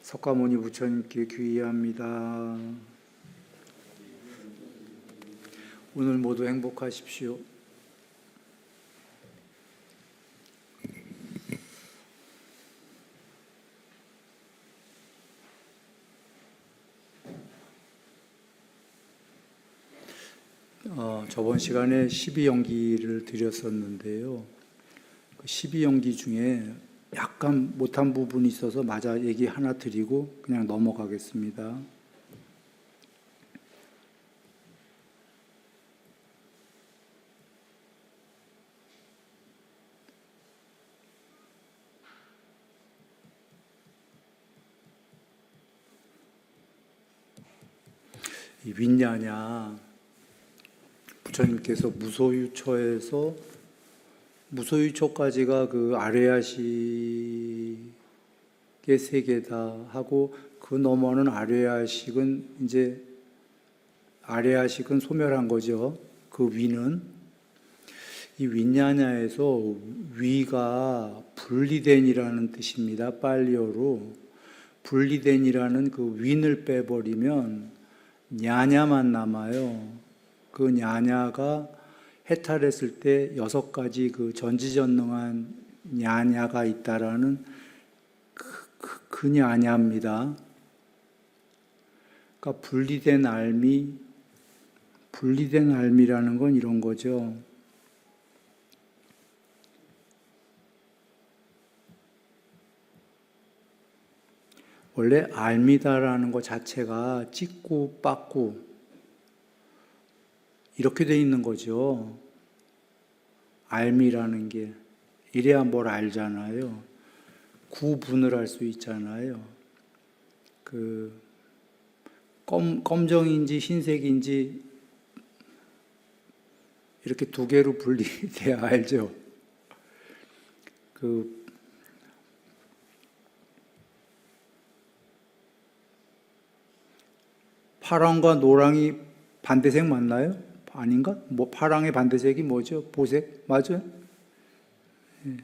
석가모니 부처님께 귀의합니다. 오늘 모두 행복하십시오. 저번 시간에 12연기를 드렸었는데요. 그 12연기 중에 약간 못한 부분이 있어서 마저 얘기 하나 드리고 그냥 넘어가겠습니다. 이 윈냐냐, 부처님께서 무소유초까지가 그 아뢰야식의 세계다 하고, 그 너머는 아뢰야식은 소멸한 거죠. 그 위는, 이 윈냐냐에서 위가 분리된이라는 뜻입니다. 빨리어로 분리된이라는 그 윈을 빼버리면 냐냐만 남아요. 그 냐냐가 해탈했을 때 6가지 그 전지전능한 냐냐가 있다라는 그 냐냐입니다. 그러니까 분리된 알미라는 건 이런 거죠. 원래 알미다라는 것 자체가 찍고 빠꾸 이렇게 돼 있는 거죠. 알미라는 게. 이래야 뭘 알잖아요. 구분을 할 수 있잖아요. 그 검정인지 흰색인지 이렇게 두 개로 분리돼야 알죠. 그 파랑과 노랑이 반대색 맞나요? 아닌가? 뭐 파랑의 반대색이 뭐죠? 보색? 맞아요? 네.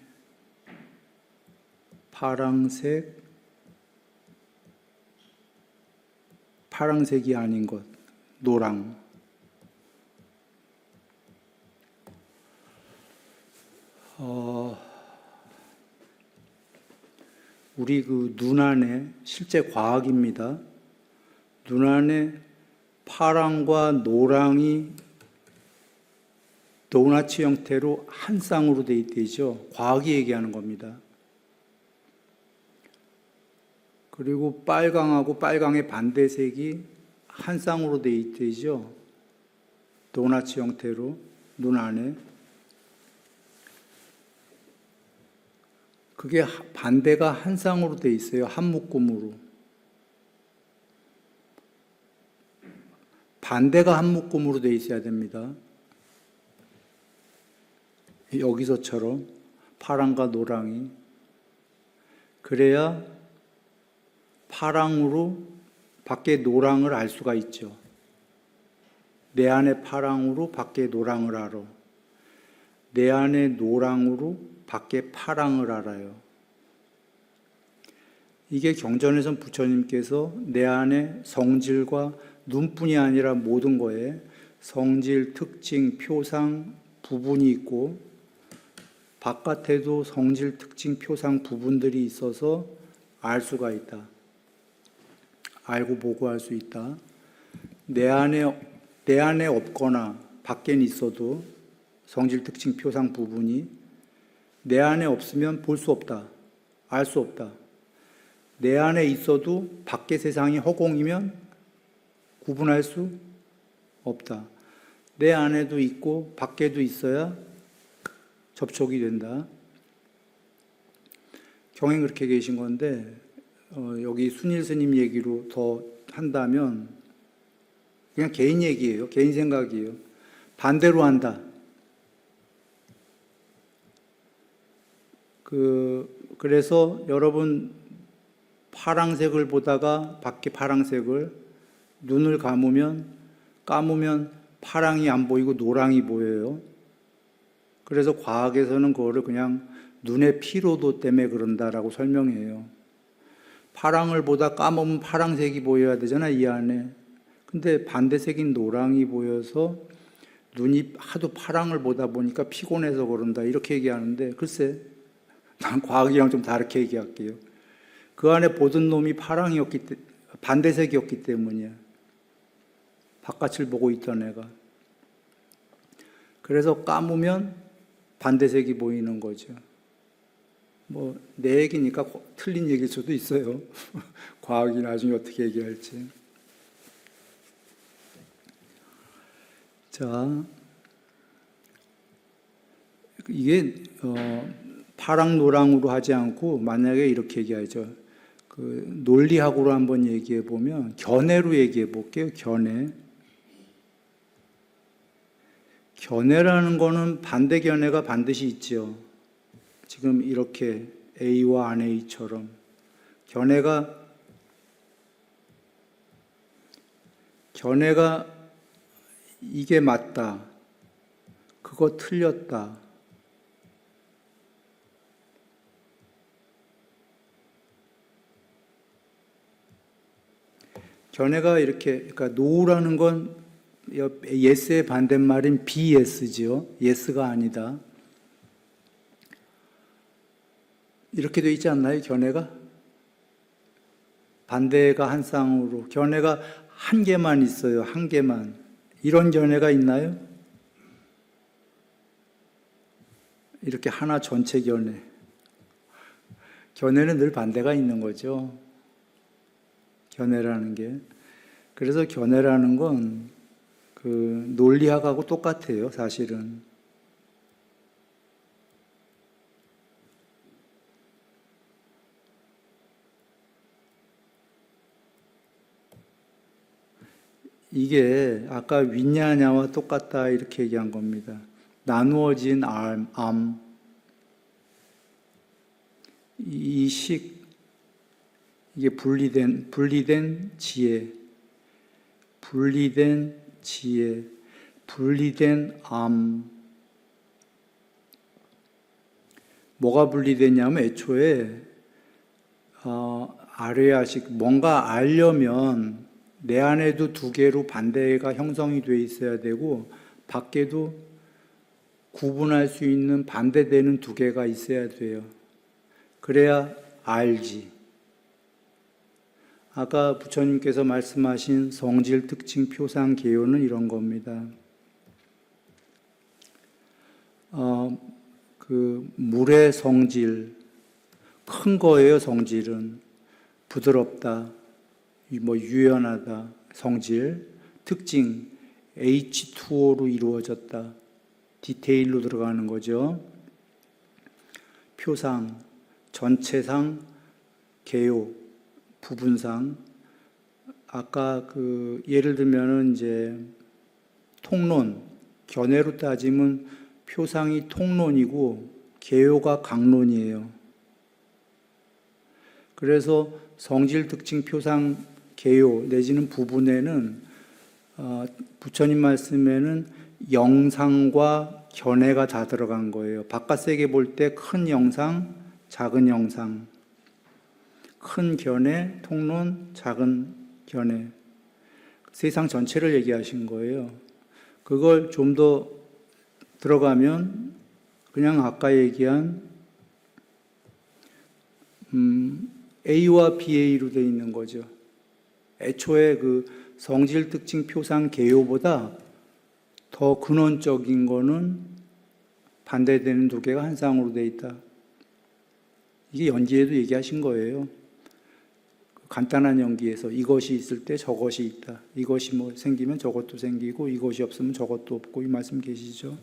파랑색이 아닌 것, 노랑. 우리 그 눈 안에 실제 과학입니다. 눈 안에 파랑과 노랑이 도너츠 형태로 한 쌍으로 돼 있대죠. 과학이 얘기하는 겁니다. 그리고 빨강하고 빨강의 반대색이 한 쌍으로 돼 있대죠. 도너츠 형태로 눈 안에. 그게 반대가 한 쌍으로 돼 있어요. 한 묶음으로. 반대가 한 묶음으로 돼 있어야 됩니다. 여기서처럼 파랑과 노랑이. 그래야 파랑으로 밖에 노랑을 알 수가 있죠. 내 안에 파랑으로 밖에 노랑을 알아. 내 안에 노랑으로 밖에 파랑을 알아요. 이게 경전에선 부처님께서 내 안에 성질과 눈뿐이 아니라 모든 거에 성질, 특징, 표상, 부분이 있고 바깥에도 성질, 특징, 표상, 부분들이 있어서 알 수가 있다. 알고 보고할 수 있다. 내 안에 없거나 밖엔 있어도 성질, 특징, 표상, 부분이 내 안에 없으면 볼 수 없다. 알 수 없다. 내 안에 있어도 밖의 세상이 허공이면 구분할 수 없다. 내 안에도 있고 밖에도 있어야 접촉이 된다. 경행 그렇게 계신 건데 여기 순일 스님 얘기로 더 한다면 그냥 개인 얘기예요. 개인 생각이에요. 반대로 한다. 그래서 여러분 파랑색을 보다가 밖에 파랑색을 눈을 감으면 파랑이 안 보이고 노랑이 보여요. 그래서 과학에서는 그거를 그냥 눈의 피로도 때문에 그런다라고 설명해요. 파랑을 보다 까먹으면 파랑색이 보여야 되잖아, 이 안에. 근데 반대색인 노랑이 보여서 눈이 하도 파랑을 보다 보니까 피곤해서 그런다, 이렇게 얘기하는데, 글쎄, 난 과학이랑 좀 다르게 얘기할게요. 그 안에 보던 놈이 반대색이었기 때문이야. 바깥을 보고 있던 애가. 그래서 감으면 반대색이 보이는 거죠. 뭐, 내 얘기니까 틀린 얘기일 수도 있어요. 과학이 나중에 어떻게 얘기할지. 자, 이게, 파랑, 노랑으로 하지 않고, 만약에 이렇게 얘기하죠. 그, 논리학으로 한번 얘기해 보면, 견해로 얘기해 볼게요, 견해. 견해라는 거는 반대 견해가 반드시 있죠. 지금 이렇게 A와 안 A처럼 견해가 이게 맞다, 그거 틀렸다, 견해가 이렇게, 그러니까 no라는 건 yes의 반대말인 BS죠. yes가 아니다. 이렇게 돼 있지 않나요? 견해가? 반대가 한 쌍으로. 견해가 한 개만 있어요. 한 개만. 이런 견해가 있나요? 이렇게 하나 전체 견해. 견해는 늘 반대가 있는 거죠. 견해라는 게. 그래서 견해라는 건 그 논리학하고 똑같아요, 사실은. 이게 아까 윈냐냐와 똑같다 이렇게 얘기한 겁니다. 나누어진 암, 이 식, 이게 분리된 지혜, 분리된 암. 뭐가 분리됐냐면 애초에 아뢰야식, 뭔가 알려면 내 안에도 두 개로 반대가 형성이 돼 있어야 되고 밖에도 구분할 수 있는 반대되는 두 개가 있어야 돼요. 그래야 알지. 아까 부처님께서 말씀하신 성질, 특징, 표상, 개요는 이런 겁니다. 그 물의 성질, 큰 거예요. 성질은 부드럽다, 뭐 유연하다. 성질, 특징 H2O로 이루어졌다. 디테일로 들어가는 거죠. 표상, 전체상, 개요, 부분상. 아까 그 예를 들면은 이제 통론, 견해로 따지면 표상이 통론이고 개요가 강론이에요. 그래서 성질, 특징, 표상, 개요 내지는 부분에는 부처님 말씀에는 영상과 견해가 다 들어간 거예요. 바깥 세계 볼 때 큰 영상, 작은 영상, 큰 견해, 통론, 작은 견해, 세상 전체를 얘기하신 거예요. 그걸 좀 더 들어가면 그냥 아까 얘기한 A와 BA로 되어 있는 거죠. 애초에 그 성질, 특징, 표상, 개요보다 더 근원적인 거는 반대되는 두 개가 한 쌍으로 되어 있다. 이게 연기에도 얘기하신 거예요. 간단한 연기에서 이것이 있을 때 저것이 있다. 이것이 뭐 생기면 저것도 생기고 이것이 없으면 저것도 없고, 이 말씀 계시죠.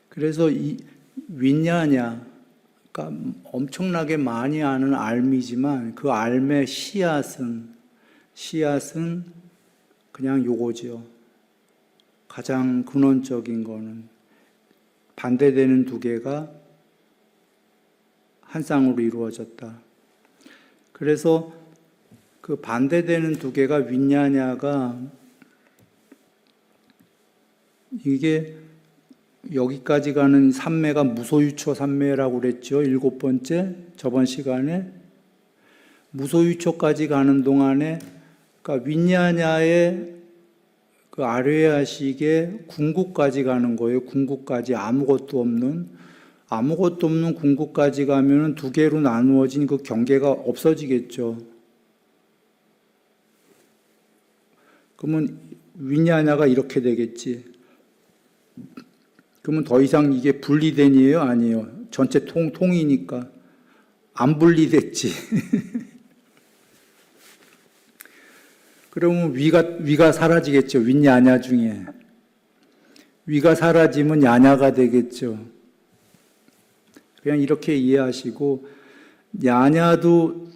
그래서 이 윈냐냐, 그러니까 엄청나게 많이 아는 알미지만 그 알의 씨앗은 그냥 요거죠. 가장 근원적인 거는 반대되는 두 개가 한 쌍으로 이루어졌다. 그래서 그 반대되는 두 개가 윈냐냐가 이게 여기까지 가는 삼매가 무소유처 삼매라고 그랬죠. 7번째 저번 시간에 무소유처까지 가는 동안에, 그러니까 윈냐냐의 그 아뢰야식의 궁극까지 가는 거예요. 궁극까지 아무것도 없는 궁극까지 가면은 두 개로 나누어진 그 경계가 없어지겠죠. 그러면 윈냐냐가 이렇게 되겠지. 그러면 더 이상 이게 분리된이에요? 아니에요? 전체 통이니까 안 분리됐지. 그러면 위가 사라지겠죠. 윈냐냐 중에. 위가 사라지면 야냐가 되겠죠. 그냥 이렇게 이해하시고, 야냐는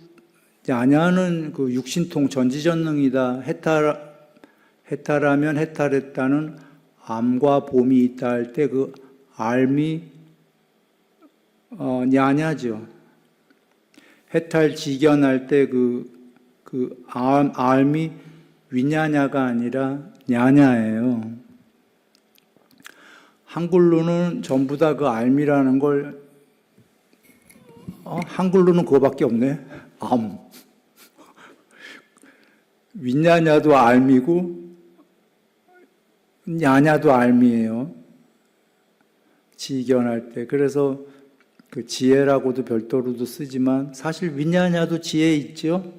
그 육신통 전지전능이다. 해탈하면 해탈했다는 암과 봄이 있다 할 때 그 알미, 야냐죠. 해탈 지견할 때 알미 윈냐냐가 아니라 냐냐예요. 한글로는 전부 다 그 알미라는 걸, 한글로는 그거밖에 없네. 윈냐냐도 알미고, 냐냐도 알미예요. 지견할 때. 그래서 그 지혜라고도 별도로도 쓰지만, 사실 윈냐냐도 지혜 있죠?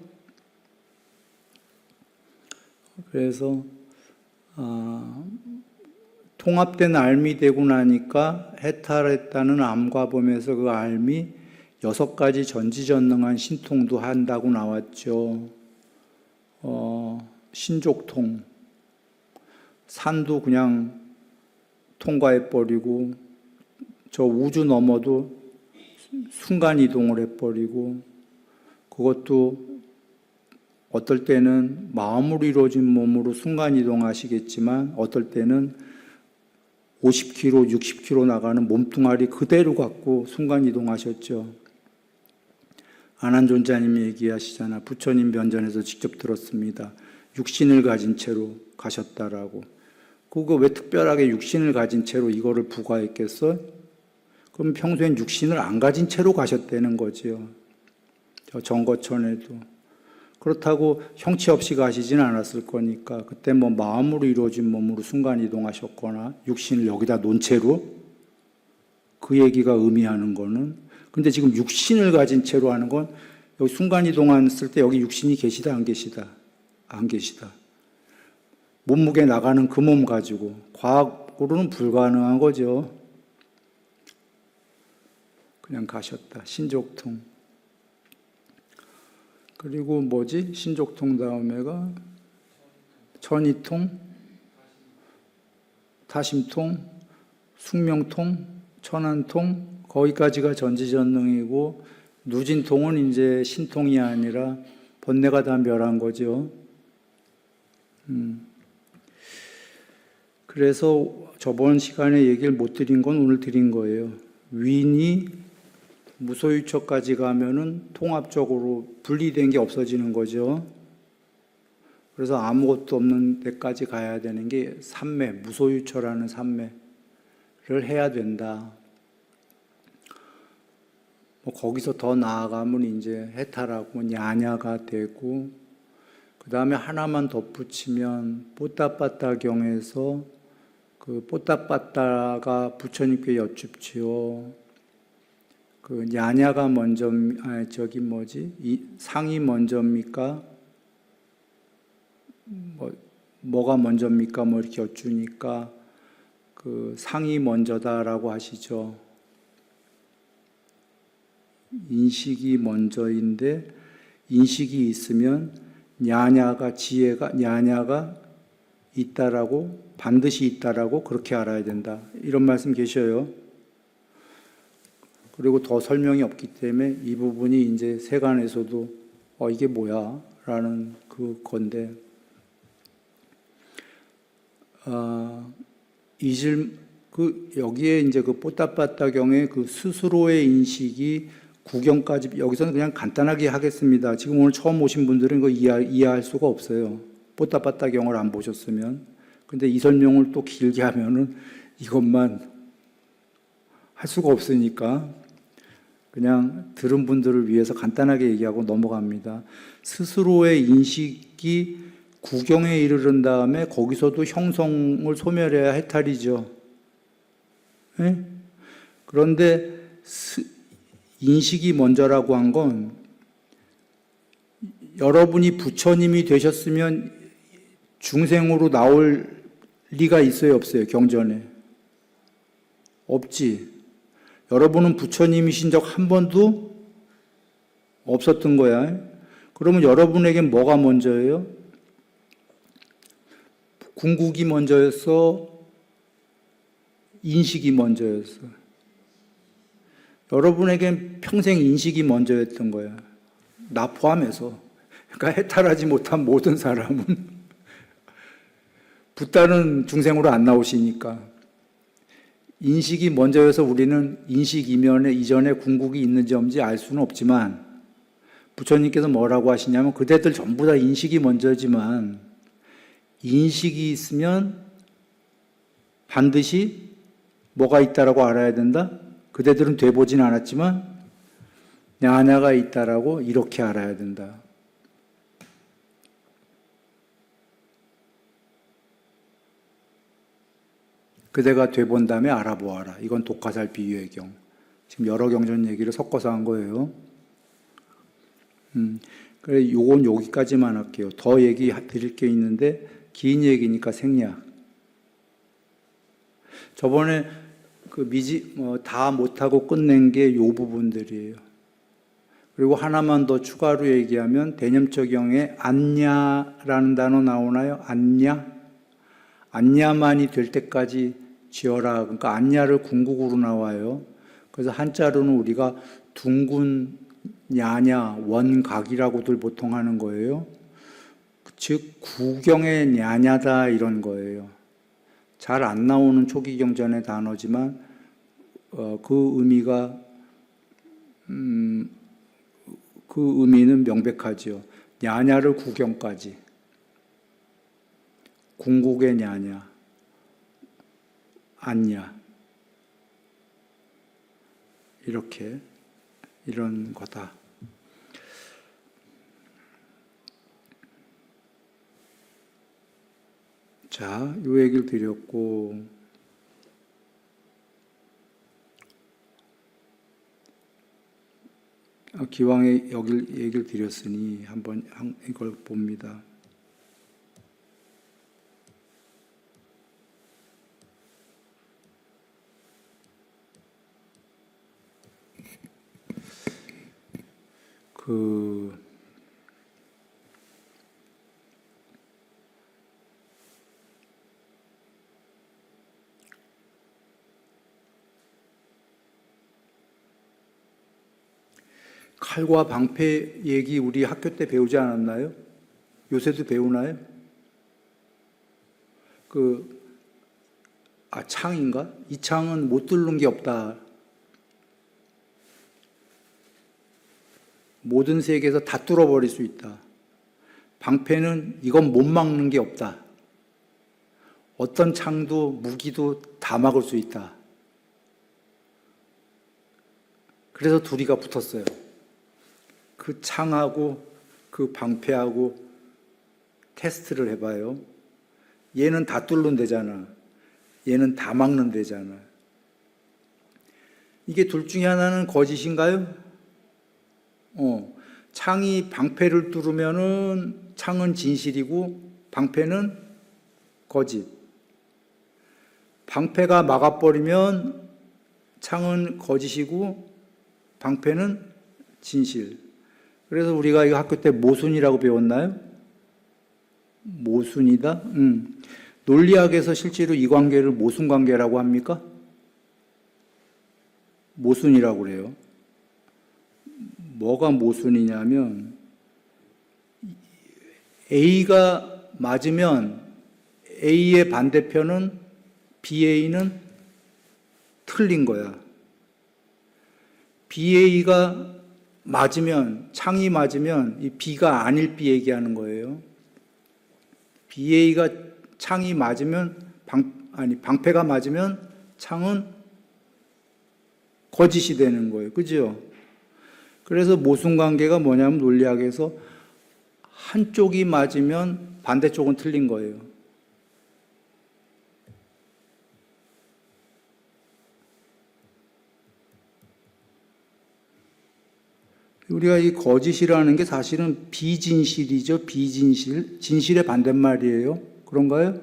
그래서 통합된 알미 되고 나니까 해탈했다는 암과 봄에서 그 알미 6가지 전지전능한 신통도 한다고 나왔죠. 신족통, 산도 그냥 통과해버리고 저 우주 너머도 순간이동을 해버리고, 그것도 어떨 때는 마음으로 이루어진 몸으로 순간이동하시겠지만 어떨 때는 50km, 60km 나가는 몸뚱아리 그대로 갖고 순간이동하셨죠. 안한존자님이 얘기하시잖아. 부처님 변전에서 직접 들었습니다. 육신을 가진 채로 가셨다라고. 그거 왜 특별하게 육신을 가진 채로 이거를 부과했겠어? 그럼 평소엔 육신을 안 가진 채로 가셨다는 거지요. 저 정거천에도. 그렇다고 형체 없이 가시진 않았을 거니까 그때 뭐 마음으로 이루어진 몸으로 순간이동하셨거나 육신을 여기다 놓은 채로, 그 얘기가 의미하는 거는. 근데 지금 육신을 가진 채로 하는 건 여기 순간이동했을 때 여기 육신이 계시다 안 계시다? 안 계시다. 몸무게 나가는 그 몸 가지고 과학으로는 불가능한 거죠. 그냥 가셨다. 신족통. 그리고 뭐지? 신족통 다음에가 천이통, 타심통, 숙명통, 천안통, 거기까지가 전지전능이고, 누진통은 이제 신통이 아니라 번뇌가 다 멸한 거죠. 그래서 저번 시간에 얘기를 못 드린 건 오늘 드린 거예요. 윈이 무소유처까지 가면은 통합적으로 분리된 게 없어지는 거죠. 그래서 아무것도 없는 데까지 가야 되는 게 삼매, 무소유처라는 삼매를 해야 된다. 뭐 거기서 더 나아가면 이제 해탈하고 야냐가 되고, 그 다음에 하나만 덧붙이면 뽀따빠따경에서 그 뽀따빠따가 부처님께 여쭙지요. 그 야냐가 먼저, 상이 먼저입니까? 뭐가 먼저입니까? 뭐 이렇게 여쭈니까 그 상이 먼저다라고 하시죠. 인식이 먼저인데, 인식이 있으면 야냐가 있다라고, 반드시 있다라고 그렇게 알아야 된다. 이런 말씀 계셔요. 그리고 더 설명이 없기 때문에 이 부분이 이제 세간에서도 이게 뭐야? 라는 그 건데, 여기에 이제 그 뽀따빠따경의 그 스스로의 인식이 구경까지, 여기서는 그냥 간단하게 하겠습니다. 지금 오늘 처음 오신 분들은 이거 이해할 수가 없어요. 뽀따빠따경을 안 보셨으면. 근데 이 설명을 또 길게 하면은 이것만 할 수가 없으니까. 그냥 들은 분들을 위해서 간단하게 얘기하고 넘어갑니다. 스스로의 인식이 구경에 이르른 다음에 거기서도 형성을 소멸해야 해탈이죠. 네? 그런데 인식이 먼저라고 한 건 여러분이 부처님이 되셨으면 중생으로 나올 리가 있어요, 없어요? 경전에. 없지. 여러분은 부처님이신 적 한 번도 없었던 거야. 그러면 여러분에겐 뭐가 먼저예요? 궁극이 먼저였어? 인식이 먼저였어? 여러분에겐 평생 인식이 먼저였던 거야. 나 포함해서. 그러니까 해탈하지 못한 모든 사람은 붓다는 중생으로 안 나오시니까. 인식이 먼저여서 우리는 인식 이전에 궁극이 있는지 없는지 알 수는 없지만 부처님께서 뭐라고 하시냐면 그대들 전부 다 인식이 먼저지만 인식이 있으면 반드시 뭐가 있다라고 알아야 된다? 그대들은 돼보진 않았지만 냐냐가 있다라고 이렇게 알아야 된다. 그대가 돼본 다음에 알아보아라. 이건 독화살 비유의 경. 지금 여러 경전 얘기를 섞어서 한 거예요. 그래, 요건 여기까지만 할게요. 더 얘기 드릴 게 있는데 긴 얘기니까 생략. 저번에 다 못하고 끝낸 게 요 부분들이에요. 그리고 하나만 더 추가로 얘기하면 대념적경에 안냐라는 단어 나오나요? 안냐? 안냐만이 될 때까지 지어라. 그러니까 안냐를 궁극으로 나와요. 그래서 한자로는 우리가 둥근 냐냐, 원각이라고들 보통 하는 거예요. 즉 구경의 냐냐다 이런 거예요. 잘 안 나오는 초기 경전의 단어지만 그 의미는 명백하지요. 냐냐를 구경까지. 궁극의 냐냐, 안냐. 이런 거다. 자, 요 얘기를 드렸고, 기왕에 여기 얘기를 드렸으니 한번 이걸 봅니다. 칼과 방패 얘기 우리 학교 때 배우지 않았나요? 요새도 배우나요? 창인가? 이 창은 못 뚫는 게 없다. 모든 세계에서 다 뚫어버릴 수 있다. 방패는 이건 못 막는 게 없다. 어떤 창도 무기도 다 막을 수 있다. 그래서 둘이가 붙었어요. 그 창하고 그 방패하고 테스트를 해봐요. 얘는 다 뚫는 데잖아. 얘는 다 막는 데잖아. 이게 둘 중에 하나는 거짓인가요? 창이 방패를 뚫으면은 창은 진실이고 방패는 거짓. 방패가 막아버리면 창은 거짓이고 방패는 진실. 그래서 우리가 이거 학교 때 모순이라고 배웠나요? 모순이다? 논리학에서 실제로 이 관계를 모순관계라고 합니까? 모순이라고 그래요. 뭐가 모순이냐면 A가 맞으면 A의 반대편은 BA는 틀린 거야. BA가 맞으면, 창이 맞으면 이 B가 아닐 B 얘기하는 거예요. BA가 창이 맞으면 방패가 맞으면 창은 거짓이 되는 거예요. 그죠? 그래서 모순관계가 뭐냐면 논리학에서 한쪽이 맞으면 반대쪽은 틀린 거예요. 우리가 이 거짓이라는 게 사실은 비진실이죠. 비진실. 진실의 반대말이에요. 그런가요?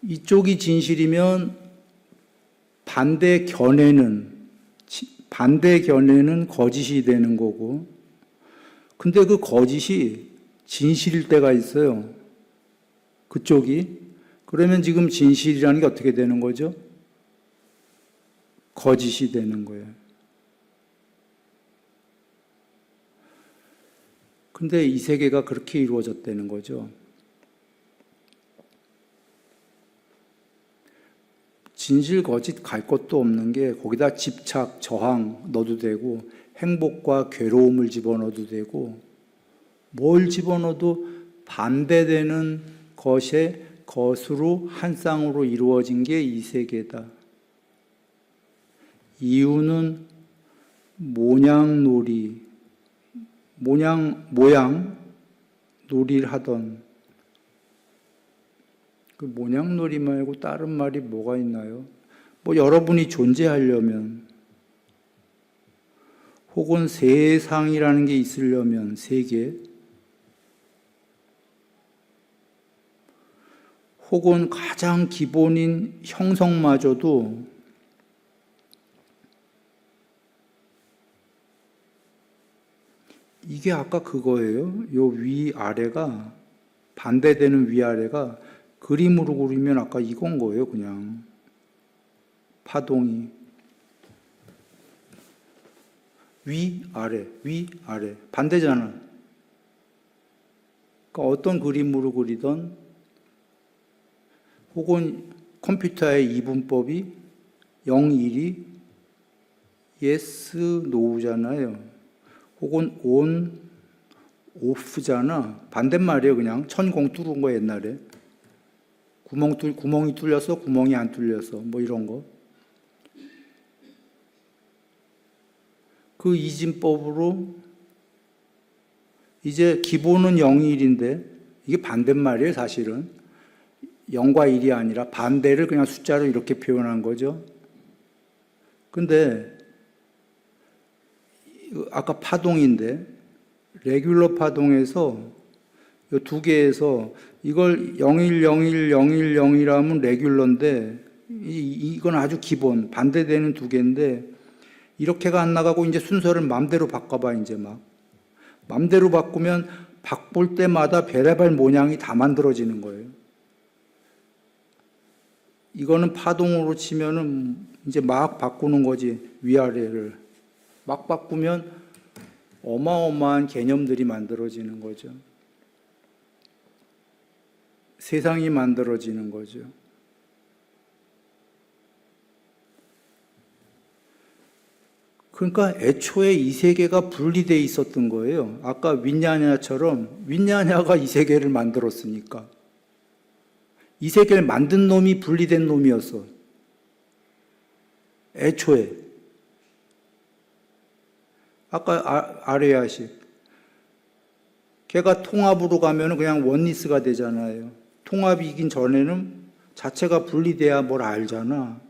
이쪽이 진실이면 반대 견해는 거짓이 되는 거고, 근데 그 거짓이 진실일 때가 있어요. 그쪽이. 그러면 지금 진실이라는 게 어떻게 되는 거죠? 거짓이 되는 거예요. 근데 이 세계가 그렇게 이루어졌다는 거죠. 진실 거짓 갈 것도 없는 게 거기다 집착, 저항 넣어도 되고 행복과 괴로움을 집어넣어도 되고 뭘 집어넣어도 반대되는 것으로 한 쌍으로 이루어진 게 이 세계다. 이유는 모양 놀이를 하던 그 모양놀이 말고 다른 말이 뭐가 있나요? 뭐 여러분이 존재하려면 혹은 세상이라는 게 있으려면 세계 혹은 가장 기본인 형성마저도 이게 아까 그거예요. 요 위아래가 반대되는 위아래가 그림으로 그리면 아까 이건 거예요. 그냥 파동이 위아래 반대잖아. 그러니까 어떤 그림으로 그리던 혹은 컴퓨터의 이분법이 0, 1이 yes, no잖아요. 혹은 on, off잖아. 반대말이에요. 그냥 천공 뚫은 거 옛날에. 구멍이 뚫려서 구멍이 안 뚫려서 뭐 이런 거. 그 이진법으로 이제 기본은 0이 1인데 이게 반대말이에요. 사실은 0과 1이 아니라 반대를 그냥 숫자로 이렇게 표현한 거죠. 근데 아까 파동인데 레귤러 파동에서 이 두 개에서 이걸 01010101하면 레귤러인데 이건 아주 기본 반대되는 두 개인데 이렇게가 안 나가고 이제 순서를 맘대로 바꿔봐. 이제 막 맘대로 바꾸면 바꿀 때마다 별의별 모양이 다 만들어지는 거예요. 이거는 파동으로 치면은 이제 막 바꾸는 거지. 위아래를 막 바꾸면 어마어마한 개념들이 만들어지는 거죠. 세상이 만들어지는 거죠. 그러니까 애초에 이 세계가 분리되어 있었던 거예요. 아까 윈냐냐처럼 윈냐냐가 이 세계를 만들었으니까. 이 세계를 만든 놈이 분리된 놈이었어. 애초에. 아까 아레아식. 걔가 통합으로 가면 그냥 원리스가 되잖아요. 통합이긴 전에는 자체가 분리돼야 뭘 알잖아.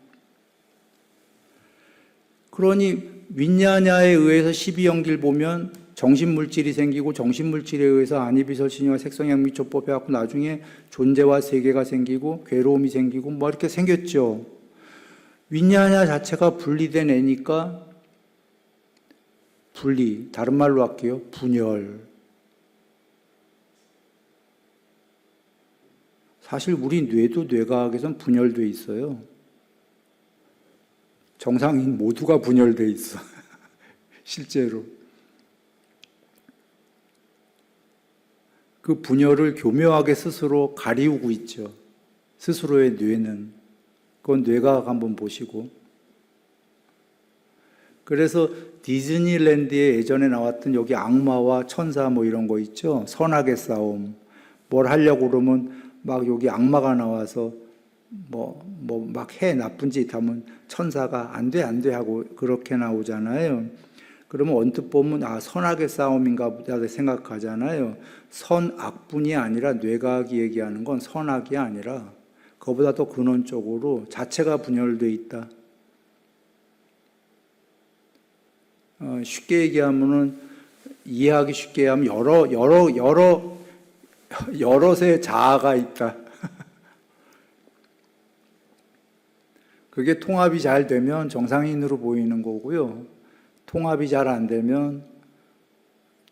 그러니 윈냐냐에 의해서 12연기를 보면 정신물질이 생기고 정신물질에 의해서 안이비설신이와 색성양미초법 해갖고 나중에 존재와 세계가 생기고 괴로움이 생기고 뭐 이렇게 생겼죠. 윈냐냐 자체가 분리된 애니까 분리, 다른 말로 할게요. 분열. 사실 우리 뇌도 뇌과학에선 분열돼 있어요. 정상인 모두가 분열돼 있어. 실제로. 그 분열을 교묘하게 스스로 가리우고 있죠. 스스로의 뇌는. 그건 뇌과학 한번 보시고. 그래서 디즈니랜드에 예전에 나왔던 여기 악마와 천사 뭐 이런 거 있죠. 선악의 싸움. 뭘 하려고 그러면 막 여기 악마가 나와서 막 해 나쁜 짓 하면 천사가 안 돼 하고 그렇게 나오잖아요. 그러면 언뜻 보면 선악의 싸움인가 보다 생각하잖아요. 선악뿐이 아니라 뇌과학이 얘기하는 건 선악이 아니라 그거보다 더 근원적으로 자체가 분열되어 있다. 쉽게 얘기하면은 이해하기 쉽게 하면 여럿의 자아가 있다. 그게 통합이 잘 되면 정상인으로 보이는 거고요. 통합이 잘 안 되면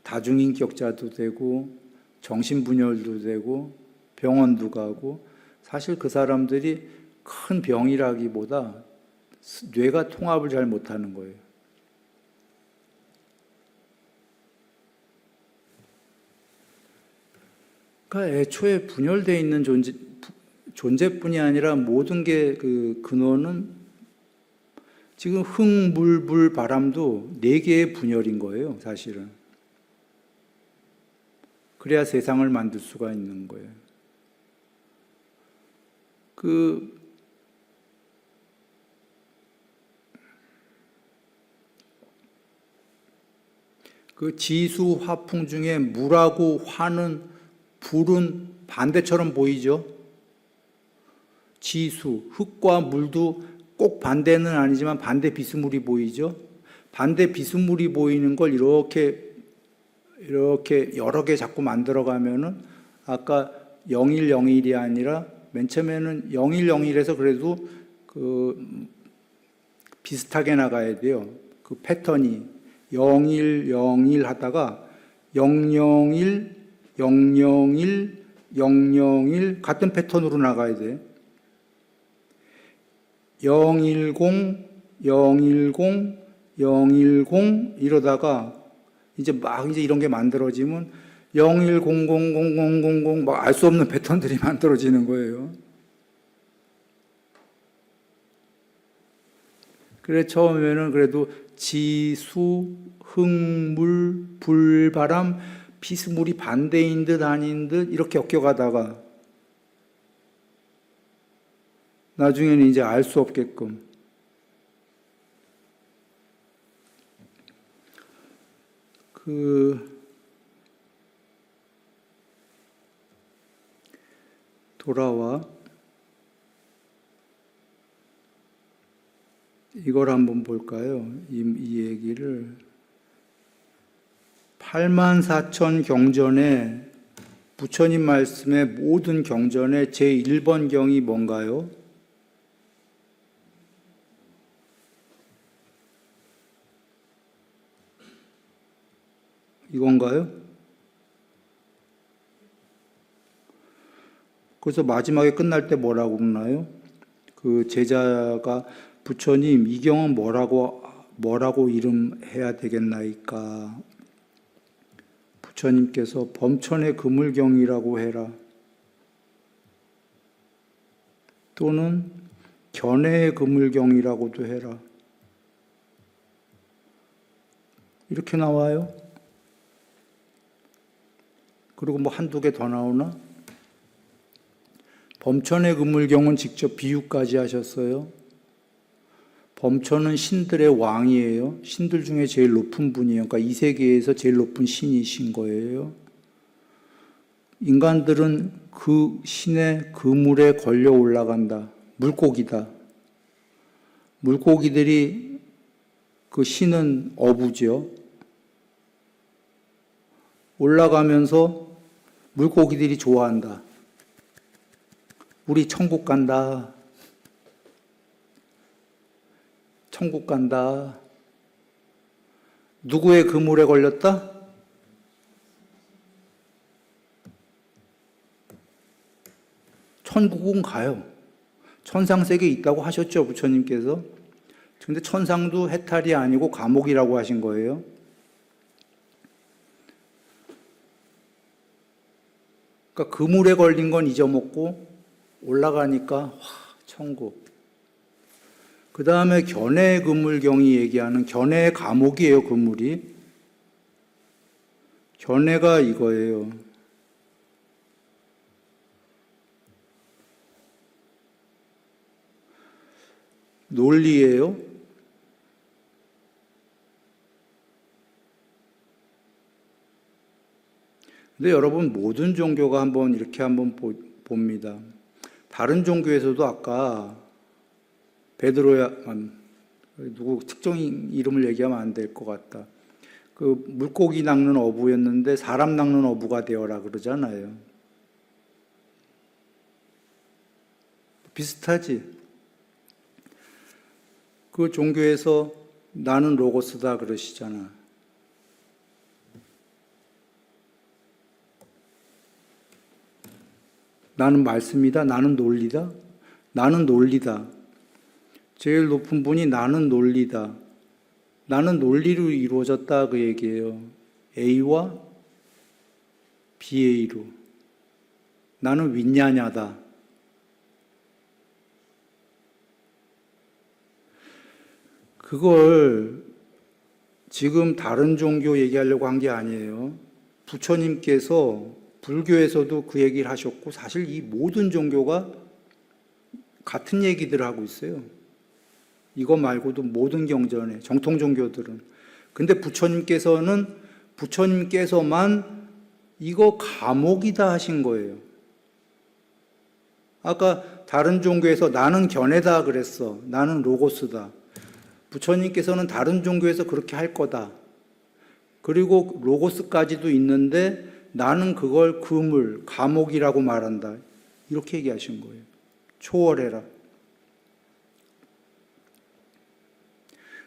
다중인격자도 되고 정신분열도 되고 병원도 가고 사실 그 사람들이 큰 병이라기보다 뇌가 통합을 잘 못하는 거예요. 그러니까 애초에 분열되어 있는 존재뿐이 아니라 모든 게 그 근원은 지금 흙, 물, 불, 바람도 4개의 분열인 거예요, 사실은. 그래야 세상을 만들 수가 있는 거예요. 그 지수, 화풍 중에 물하고 화는, 불은 반대처럼 보이죠? 지수, 흙과 물도 꼭 반대는 아니지만 반대 비스물이 보이죠? 반대 비스물이 보이는 걸 이렇게 여러 개 자꾸 만들어 가면은 아까 0101이 아니라 맨 처음에는 0101에서 그래도 비슷하게 나가야 돼요. 그 패턴이 0101 하다가 001, 001, 001 같은 패턴으로 나가야 돼. 010, 010, 010 이러다가 이제 이런 게 만들어지면 01000000 막 알 수 없는 패턴들이 만들어지는 거예요. 그래 처음에는 그래도 지수, 흙물, 불, 바람, 비스물이 반대인 듯 아닌 듯 이렇게 엮여가다가 나중에는 이제 알 수 없게끔 돌아와 이걸 한번 볼까요? 이 얘기를 84,000 경전에 부처님 말씀의 모든 경전의 제1번 경이 뭔가요? 이건가요? 그래서 마지막에 끝날 때 뭐라고 그러나요? 그 제자가 부처님 이 경은 뭐라고 이름해야 되겠나이까? 부처님께서 범천의 그물경이라고 해라. 또는 견해의 그물경이라고도 해라. 이렇게 나와요. 그리고 뭐 한두 개 더 나오나? 범천의 그물경은 직접 비유까지 하셨어요. 범천은 신들의 왕이에요. 신들 중에 제일 높은 분이에요. 그러니까 이 세계에서 제일 높은 신이신 거예요. 인간들은 그 신의 그물에 걸려 올라간다. 물고기다. 물고기들이 그 신은 어부죠. 올라가면서 물고기들이 좋아한다. 우리 천국 간다. 천국 간다. 누구의 그물에 걸렸다? 천국은 가요. 천상세계에 있다고 하셨죠, 부처님께서. 근데 천상도 해탈이 아니고 감옥이라고 하신 거예요. 그러니까 그물에 걸린 건 잊어먹고 올라가니까 천국. 그 다음에 견해의 그물경이 얘기하는 견해의 감옥이에요, 그물이. 견해가 이거예요. 논리예요? 근데 여러분, 모든 종교가 한번 이렇게 한번 봅니다. 다른 종교에서도 아까 베드로야, 누구 특정 이름을 얘기하면 안 될 것 같다. 그 물고기 낚는 어부였는데 사람 낚는 어부가 되어라 그러잖아요. 비슷하지? 그 종교에서 나는 로고스다 그러시잖아. 나는 말씀이다. 나는 논리다. 나는 논리다. 제일 높은 분이 나는 논리다. 나는 논리로 이루어졌다 그 얘기예요. A와 BA로. 나는 윈냐냐다. 그걸 지금 다른 종교 얘기하려고 한 게 아니에요. 부처님께서 불교에서도 그 얘기를 하셨고, 사실 이 모든 종교가 같은 얘기들을 하고 있어요. 이거 말고도 모든 경전에, 정통 종교들은. 근데 부처님께서만 이거 감옥이다 하신 거예요. 아까 다른 종교에서 나는 견해다 그랬어. 나는 로고스다. 부처님께서는 다른 종교에서 그렇게 할 거다. 그리고 로고스까지도 있는데 나는 그걸 그물, 감옥이라고 말한다. 이렇게 얘기하신 거예요. 초월해라.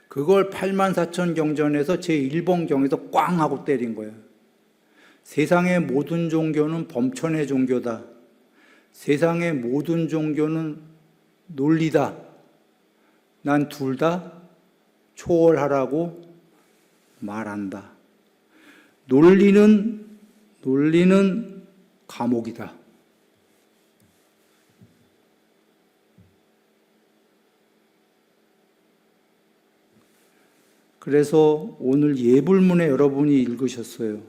그걸 84,000경전에서 제1번경에서 꽝 하고 때린 거예요. 세상의 모든 종교는 범천의 종교다. 세상의 모든 종교는 논리다. 난 둘 다 초월하라고 말한다. 논리는 감옥이다. 그래서 오늘 예불문에 여러분이 읽으셨어요.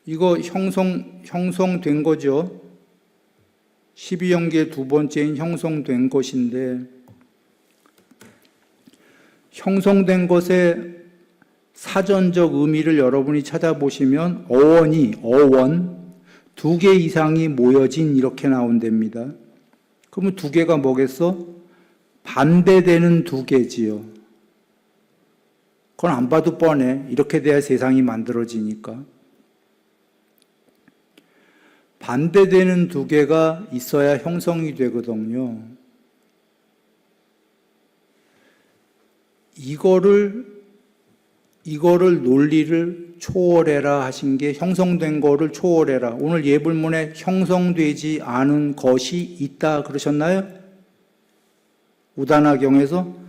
이거 형성된 거죠. 12형제 두 번째인 형성된 것인데, 형성된 것의 사전적 의미를 여러분이 찾아보시면 어원 두 개 이상이 모여진 이렇게 나온답니다. 그러면 두 개가 뭐겠어? 반대되는 두 개지요. 그건 안 봐도 뻔해. 이렇게 돼야 세상이 만들어지니까. 반대되는 두 개가 있어야 형성이 되거든요. 이거를 논리를 초월해라 하신 게 형성된 거를 초월해라. 오늘 예불문에 형성되지 않은 것이 있다 그러셨나요? 우다나경에서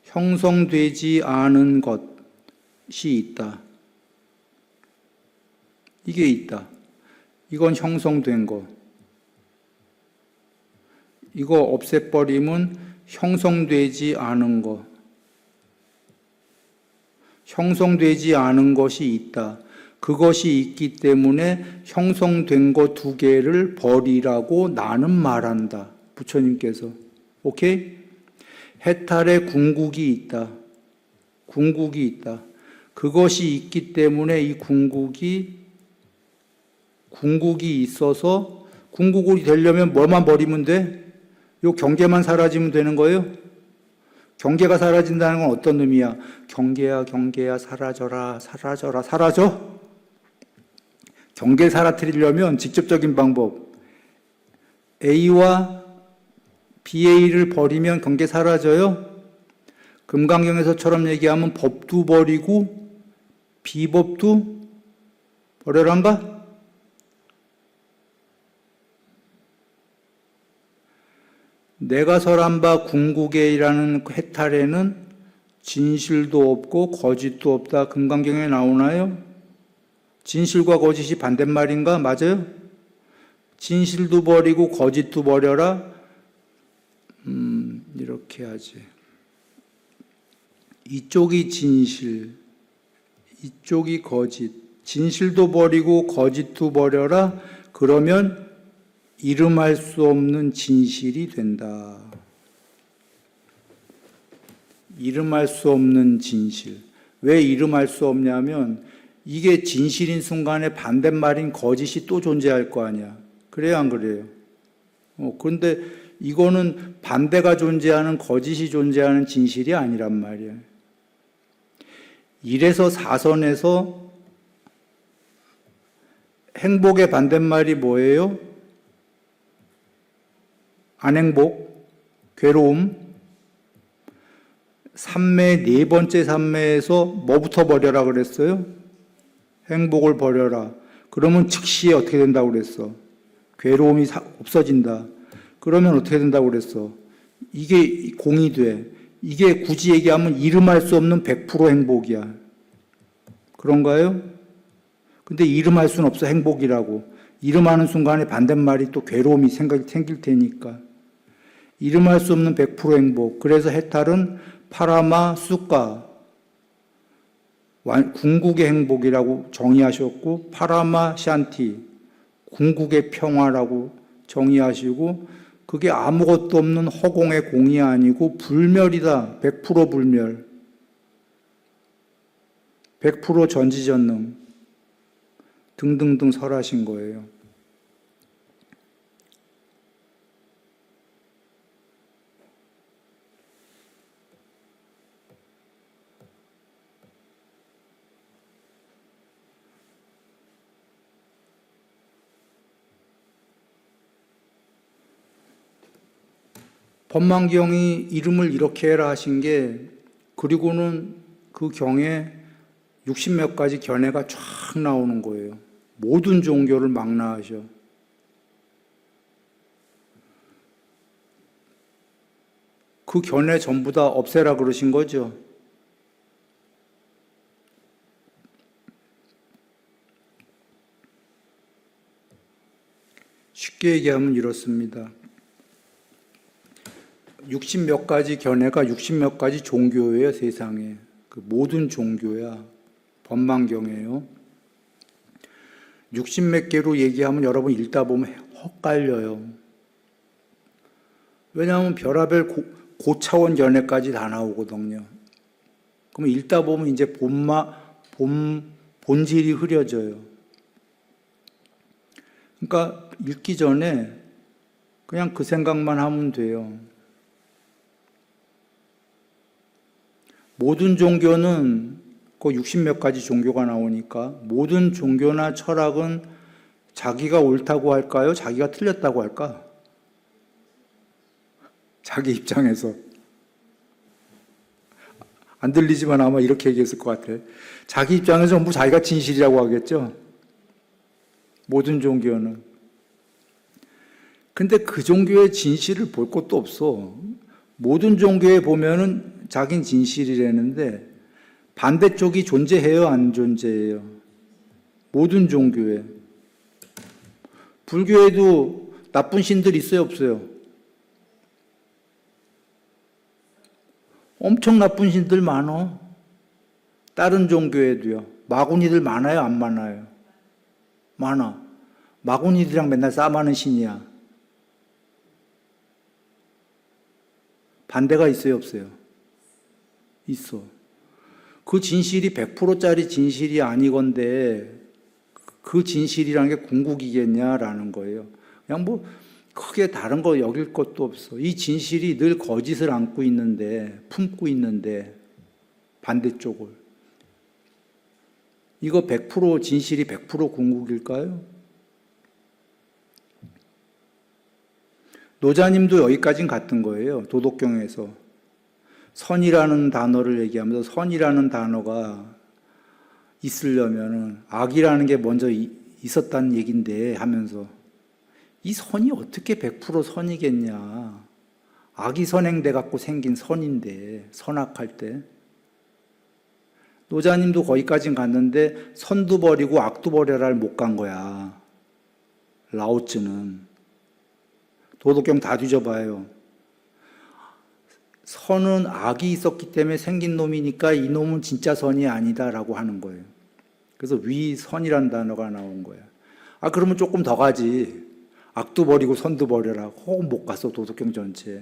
형성되지 않은 것이 있다. 이게 있다. 이건 형성된 거. 이거 없애버리면 형성되지 않은 거. 형성되지 않은 것이 있다. 그것이 있기 때문에 형성된 것 두 개를 버리라고 나는 말한다. 부처님께서. 오케이? 해탈에 궁극이 있다. 궁극이 있다. 그것이 있기 때문에 이 궁극이 있어서 궁극이 되려면 뭐만 버리면 돼? 요 경계만 사라지면 되는 거예요? 경계가 사라진다는 건 어떤 의미야? 경계야 사라져라. 사라져? 경계를 사라뜨리려면 직접적인 방법. A와 BA를 버리면 경계 사라져요? 금강경에서처럼 얘기하면 법도 버리고 비법도 버려란가? 내가 설한 바 궁극에이라는 해탈에는 진실도 없고 거짓도 없다. 금강경에 나오나요? 진실과 거짓이 반대말인가? 맞아요? 진실도 버리고 거짓도 버려라. 이렇게 하지. 이쪽이 진실, 이쪽이 거짓. 진실도 버리고 거짓도 버려라. 그러면 이름할 수 없는 진실이 된다. 이름할 수 없는 진실. 왜 이름할 수 없냐면 이게 진실인 순간에 반대말인 거짓이 또 존재할 거 아니야. 그래요, 안 그래요? 그런데 이거는 반대가 존재하는 거짓이 존재하는 진실이 아니란 말이야. 1에서 4선에서 행복의 반대말이 뭐예요? 안행복, 괴로움. 삼매, 네 번째 삼매에서 뭐부터 버려라 그랬어요? 행복을 버려라. 그러면 즉시에 어떻게 된다고 그랬어? 괴로움이 없어진다. 그러면 어떻게 된다고 그랬어? 이게 공이 돼. 이게 굳이 얘기하면 이름할 수 없는 100% 행복이야. 그런가요? 근데 이름할 수는 없어, 행복이라고. 이름하는 순간에 반대말이 또 괴로움이 생길 테니까. 이름할 수 없는 100% 행복. 그래서 해탈은 파라마 수카, 궁극의 행복이라고 정의하셨고, 파라마 샨티, 궁극의 평화라고 정의하시고, 그게 아무것도 없는 허공의 공이 아니고 불멸이다. 100% 불멸. 100% 전지전능. 등등등 설하신 거예요. 법망경이 이름을 이렇게 해라 하신 게, 그리고는 그 경에 60몇 가지 견해가 쫙 나오는 거예요. 모든 종교를 망라하셔. 그 견해 전부 다 없애라 그러신 거죠. 쉽게 얘기하면 이렇습니다. 60몇 가지 견해가 60몇 가지 종교예요, 세상에. 그 모든 종교야. 법망경이에요. 60몇 개로 얘기하면 여러분 읽다 보면 헛갈려요. 왜냐하면 별하별 고차원 견해까지 다 나오거든요. 그러면 읽다 보면 이제 본질이 흐려져요. 그러니까 읽기 전에 그냥 그 생각만 하면 돼요. 모든 종교는 그 60몇 가지 종교가 나오니까 모든 종교나 철학은 자기가 옳다고 할까요? 자기가 틀렸다고 할까? 자기 입장에서. 안 들리지만 아마 이렇게 얘기했을 것 같아. 자기 입장에서 전부 자기가 진실이라고 하겠죠? 모든 종교는. 근데 그 종교의 진실을 볼 것도 없어. 모든 종교에 보면은 자긴 진실이라는데 반대쪽이 존재해요, 안 존재해요? 모든 종교에. 불교에도 나쁜 신들 있어요, 없어요? 엄청 나쁜 신들 많어. 다른 종교에도요. 마구니들 많아요, 안 많아요? 많아. 마구니들이랑 맨날 싸마는 신이야. 반대가 있어요, 없어요? 있어. 그 진실이 100%짜리 진실이 아니건데 그 진실이라는 게 궁극이겠냐라는 거예요. 그냥 뭐 크게 다른 거 여길 것도 없어. 이 진실이 늘 거짓을 안고 있는데, 품고 있는데 반대쪽을. 이거 100% 진실이 100% 궁극일까요? 노자님도 여기까지는 갔던 거예요. 도덕경에서. 선이라는 단어를 얘기하면서 선이라는 단어가 있으려면 악이라는 게 먼저 있었다는 얘긴데 하면서 이 선이 어떻게 100% 선이겠냐. 악이 선행돼 갖고 생긴 선인데, 선악할 때. 노자님도 거기까지는 갔는데 선도 버리고 악도 버려라를 못 간 거야. 라오츠는. 도덕경 다 뒤져봐요. 선은 악이 있었기 때문에 생긴 놈이니까 이 놈은 진짜 선이 아니다라고 하는 거예요. 그래서 위선이라는 단어가 나온 거야. 아, 그러면 조금 더 가지. 악도 버리고 선도 버려라. 혹은 못 갔어, 도덕경 전체.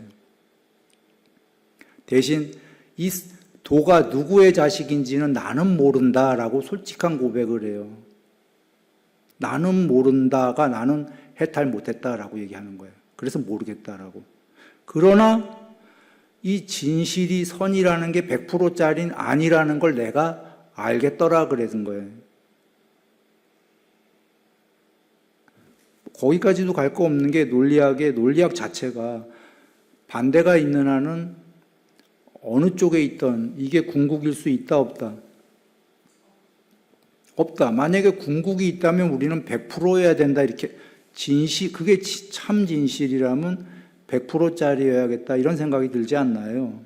대신 이 도가 누구의 자식인지는 나는 모른다라고 솔직한 고백을 해요. 나는 모른다가 나는 해탈 못했다라고 얘기하는 거예요. 그래서 모르겠다라고. 그러나 이 진실이 선이라는 게 100%짜리는 아니라는 걸 내가 알겠더라 그랬은 거예요. 거기까지도 갈 거 없는 게 논리학 자체가 반대가 있는 한은 어느 쪽에 있던 이게 궁극일 수 있다 없다? 없다. 만약에 궁극이 있다면 우리는 100%여야 된다 이렇게 그게 참 진실이라면 100%짜리여야겠다 이런 생각이 들지 않나요?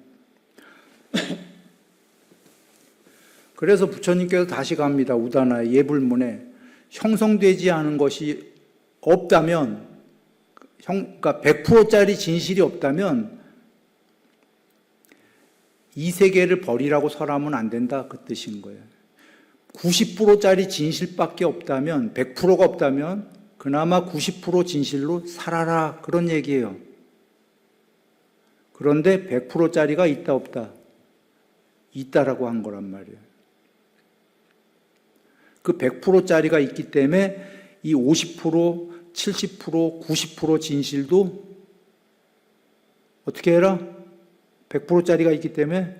그래서 부처님께서 다시 갑니다. 우다나의 예불문에 형성되지 않은 것이 없다면 그러니까 100%짜리 진실이 없다면 이 세계를 버리라고 설하면 안 된다 그 뜻인 거예요. 90%짜리 진실밖에 없다면 100%가 없다면 그나마 90% 진실로 살아라 그런 얘기예요. 그런데 100%짜리가 있다 없다? 있다라고 한 거란 말이에요. 그 100%짜리가 있기 때문에 이 50%, 70%, 90% 진실도 어떻게 해라? 100%짜리가 있기 때문에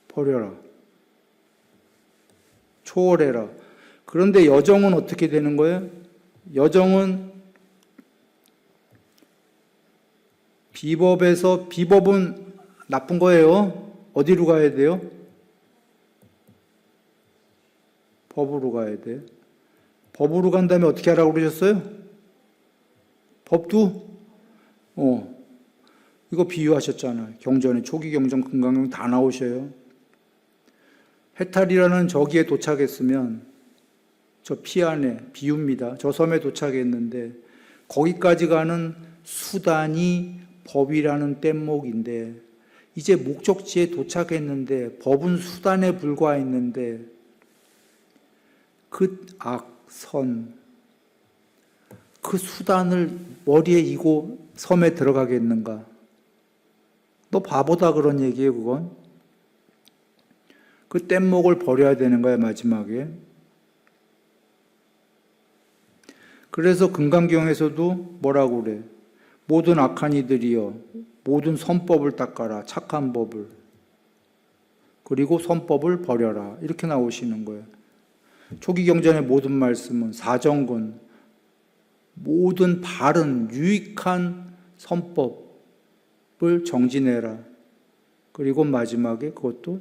버려라. 초월해라. 그런데 여정은 어떻게 되는 거예요? 여정은 비법은 나쁜 거예요. 어디로 가야 돼요? 법으로 가야 돼. 법으로 간 다음에 어떻게 하라고 그러셨어요? 법도? 이거 비유하셨잖아요. 경전에 초기 경전, 금강경 다 나오셔요. 해탈이라는 저기에 도착했으면 저 피 안에 비유입니다. 저 섬에 도착했는데 거기까지 가는 수단이 법이라는 뗏목인데 이제 목적지에 도착했는데 법은 수단에 불과했는데 그 선, 그 수단을 머리에 이고 섬에 들어가겠는가? 너 바보다 그런 얘기예요, 그건. 그 뗏목을 버려야 되는 거야, 마지막에. 그래서 금강경에서도 뭐라고 그래? 모든 악한 이들이여, 모든 선법을 닦아라, 착한 법을. 그리고 선법을 버려라. 이렇게 나오시는 거예요. 초기 경전의 모든 말씀은 사정근, 모든 바른, 유익한 선법을 정진해라. 그리고 마지막에 그것도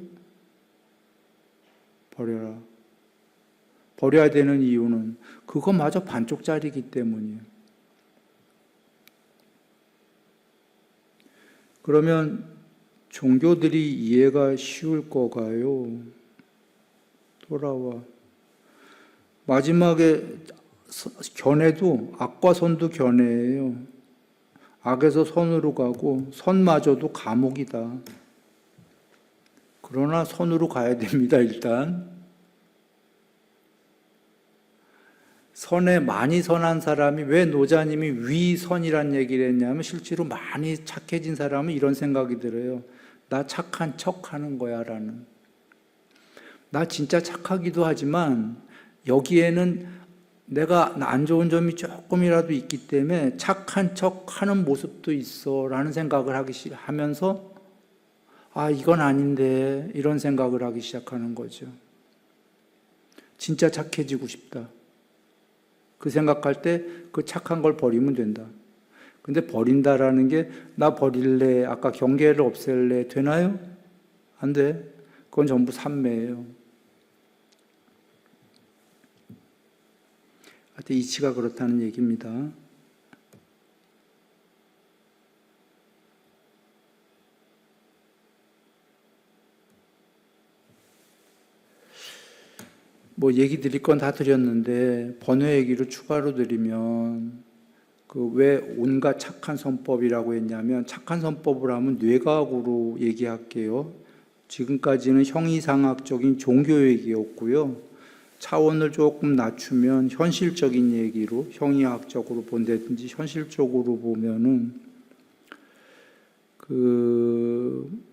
버려라. 버려야 되는 이유는 그거마저 반쪽짜리이기 때문이에요. 그러면 종교들이 이해가 쉬울 거가요? 돌아와. 마지막에 견해도 악과 선도 견해예요. 악에서 선으로 가고 선마저도 감옥이다. 그러나 선으로 가야 됩니다. 일단 선에 많이 선한 사람이 왜 노자님이 위선이란 얘기를 했냐면 실제로 많이 착해진 사람은 이런 생각이 들어요. 나 착한 척하는 거야 라는. 나 진짜 착하기도 하지만 여기에는 내가 안 좋은 점이 조금이라도 있기 때문에 착한 척하는 모습도 있어 라는 생각을 하면서 이건 아닌데 이런 생각을 하기 시작하는 거죠. 진짜 착해지고 싶다. 그 생각할 때 그 착한 걸 버리면 된다. 근데 버린다라는 게 나 버릴래, 아까 경계를 없앨래 되나요? 안 돼. 그건 전부 삼매예요. 하여튼 이치가 그렇다는 얘기입니다. 뭐 얘기 드릴 건 다 드렸는데 번외 얘기를 추가로 드리면 그 왜 온갖 착한 선법이라고 했냐면 착한 선법을 하면 뇌과학으로 얘기할게요. 지금까지는 형이상학적인 종교 얘기였고요. 차원을 조금 낮추면 현실적인 얘기로 형이학적으로 본다든지 현실적으로 보면은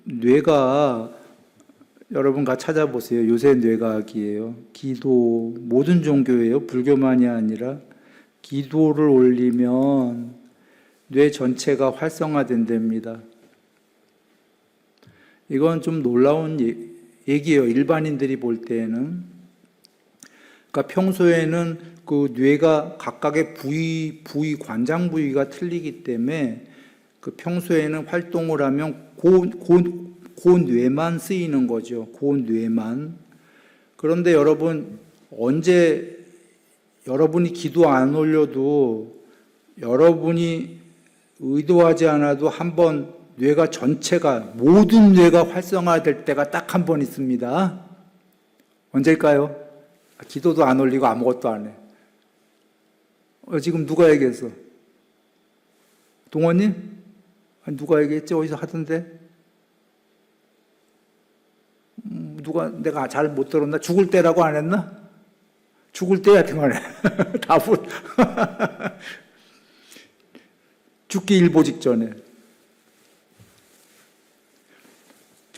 뇌가 여러분 가 찾아보세요. 요새 뇌과학이에요. 기도, 모든 종교예요. 불교만이 아니라 기도를 올리면 뇌 전체가 활성화된답니다. 이건 좀 놀라운 얘기예요. 일반인들이 볼 때에는. 그러니까 평소에는 그 뇌가 각각의 부위, 관장 부위가 틀리기 때문에 그 평소에는 활동을 하면 그 뇌만 쓰이는 거죠. 그 뇌만. 그런데 여러분, 언제 여러분이 기도 안 올려도 여러분이 의도하지 않아도 한번 뇌가 전체가, 모든 뇌가 활성화될 때가 딱 한 번 있습니다. 언제일까요? 기도도 안 올리고 아무것도 안 해. 지금 누가 얘기했어? 동원님? 누가 얘기했지? 어디서 하던데? 내가 잘 못 들었나? 죽을 때라고 안 했나? 죽을 때 같은 거네. 답은. 죽기 일보 직전에.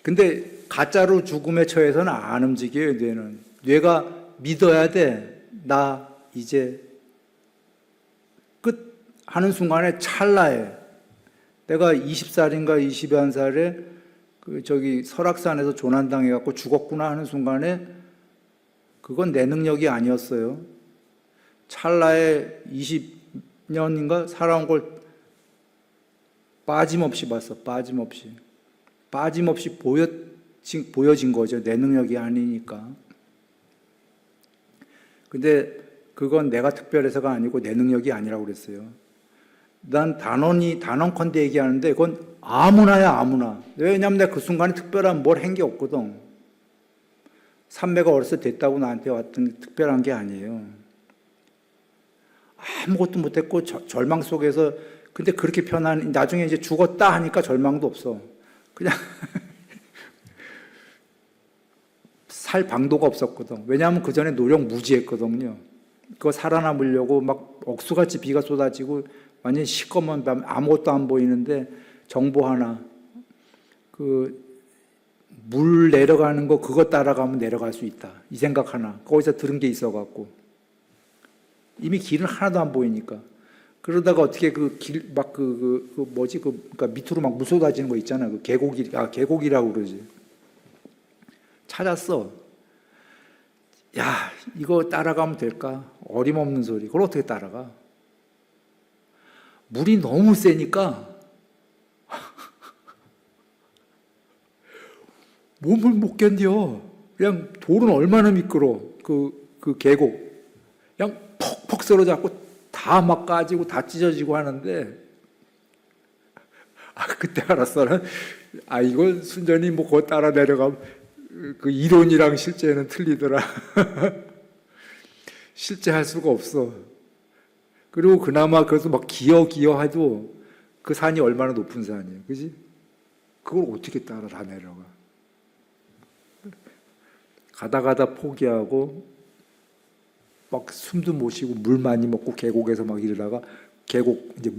근데 가짜로 죽음에 처해서는 안 움직여요, 뇌는. 뇌가 믿어야 돼. 나 이제 끝 하는 순간에 찰나에. 내가 20살인가 21살에 설악산에서 조난당해갖고 죽었구나 하는 순간에 그건 내 능력이 아니었어요. 찰나에 20년인가 살아온 걸 빠짐없이 봤어. 빠짐없이 보여진 거죠. 내 능력이 아니니까. 근데 그건 내가 특별해서가 아니고 내 능력이 아니라고 그랬어요. 난 단언컨대 얘기하는데 그건 아무나야, 아무나. 왜냐하면 내가 그 순간에 특별한 뭘 한 게 없거든. 삼매가 어렸을 때 됐다고 나한테 왔던 특별한 게 아니에요. 아무것도 못했고 절망 속에서, 근데 그렇게 나중에 이제 죽었다 하니까 절망도 없어. 그냥 살 방도가 없었거든. 왜냐하면 그 전에 노력 무지했거든요. 그거 살아남으려고 막 억수같이 비가 쏟아지고 완전 시꺼먼 밤, 아무것도 안 보이는데 정보 하나, 물 내려가는 거 그거 따라가면 내려갈 수 있다. 이 생각 하나. 거기서 들은 게 있어갖고. 이미 길은 하나도 안 보이니까. 그러다가 어떻게 그러니까 밑으로 막 물 쏟아지는 거 있잖아. 계곡이라고 그러지. 찾았어. 야, 이거 따라가면 될까? 어림없는 소리. 그걸 어떻게 따라가? 물이 너무 세니까 몸을 못 견뎌. 그냥 돌은 얼마나 미끄러. 그 계곡. 그냥 퍽퍽 썰어잡고 다 막 까지고 다 찢어지고 하는데, 그때 알았어. 이걸 순전히 그거 따라 내려가면 그 이론이랑 실제는 틀리더라. 실제 할 수가 없어. 그리고 그나마 그래서 막 기어 해도 그 산이 얼마나 높은 산이에요. 그지? 그걸 어떻게 따라 다 내려가. 가다 포기하고 막 숨도 못 쉬고 물 많이 먹고 계곡에서 막 이러다가 계곡 이제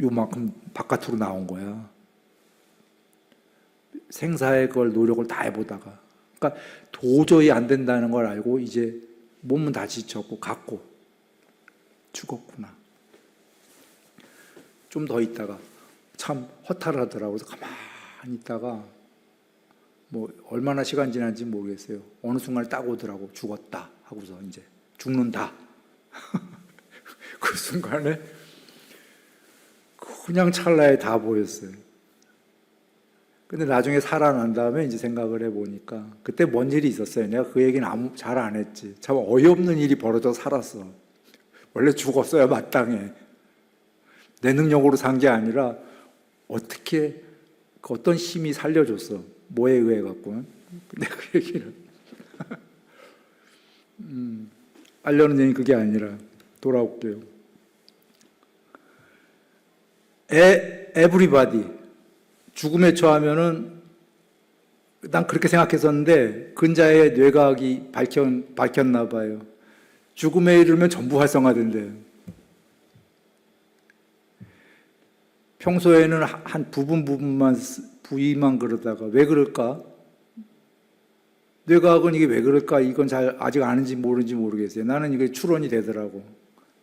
요만큼 바깥으로 나온 거야. 생사의 그걸 노력을 다 해보다가. 그러니까 도저히 안 된다는 걸 알고 이제 몸은 다 지쳤고 갔고 죽었구나. 좀 더 있다가 참 허탈하더라고요. 그래서 가만히 있다가 얼마나 시간 지난지 모르겠어요. 어느 순간에 딱 오더라고. 죽었다 하고서 이제 죽는다. 그 순간에 그냥 찰나에 다 보였어요. 근데 나중에 살아난 다음에 이제 생각을 해보니까 그때 뭔 일이 있었어요. 내가 그 얘기는 잘 안 했지. 참 어이없는 일이 벌어져 살았어. 원래 죽었어야 마땅해. 내 능력으로 산 게 아니라 어떻게 어떤 힘이 살려줬어. 뭐에 의해 갖고는. 근데 그 얘기를 하려는 얘기 그게 아니라 돌아올게요. 에브리바디 죽음에 처하면은 난 그렇게 생각했었는데 근자의 뇌과학이 밝혔나 봐요. 죽음에 이르면 전부 활성화된대요. 평소에는 한 부위만 그러다가 왜 그럴까? 뇌과학은 이게 왜 그럴까? 이건 잘 아직 아는지 모르는지 모르겠어요. 나는 이게 추론이 되더라고.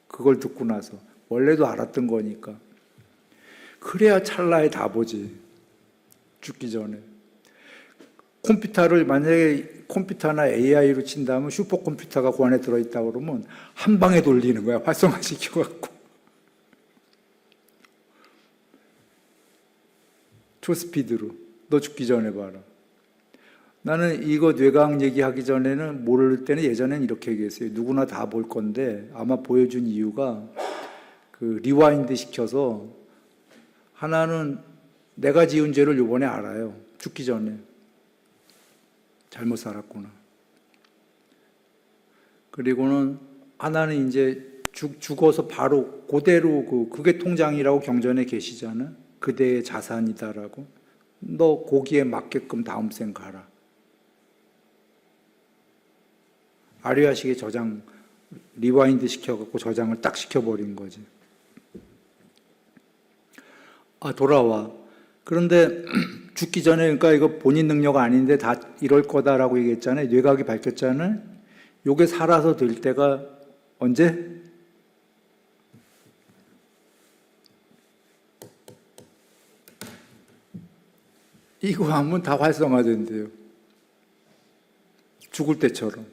그걸 듣고 나서. 원래도 알았던 거니까. 그래야 찰나에 다 보지. 죽기 전에. 컴퓨터를 만약에 컴퓨터나 AI로 친다면 슈퍼컴퓨터가 그 안에 들어있다 그러면 한 방에 돌리는 거야. 활성화시켜갖고. 초스피드로. 너 죽기 전에 봐라. 나는 이거 뇌과학 얘기하기 전에는 모를 때는 예전엔 이렇게 얘기했어요. 누구나 다 볼 건데 아마 보여준 이유가 그 리와인드 시켜서 하나는 내가 지은 죄를 요번에 알아요. 죽기 전에. 잘못 살았구나. 그리고는 하나는 이제 죽어서 바로 그대로 그게 통장이라고 경전에 계시잖아. 그대의 자산이다라고. 너 거기에 맞게끔 다음 생 가라. 아리아식의 저장, 리와인드 시켜갖고 저장을 딱 시켜버린 거지. 돌아와. 그런데 죽기 전에, 그러니까 이거 본인 능력 아닌데 다 이럴 거다라고 얘기했잖아요. 뇌과학이 밝혔잖아요. 요게 살아서 될 때가 언제? 이거 하면 다 활성화된대요. 죽을 때처럼.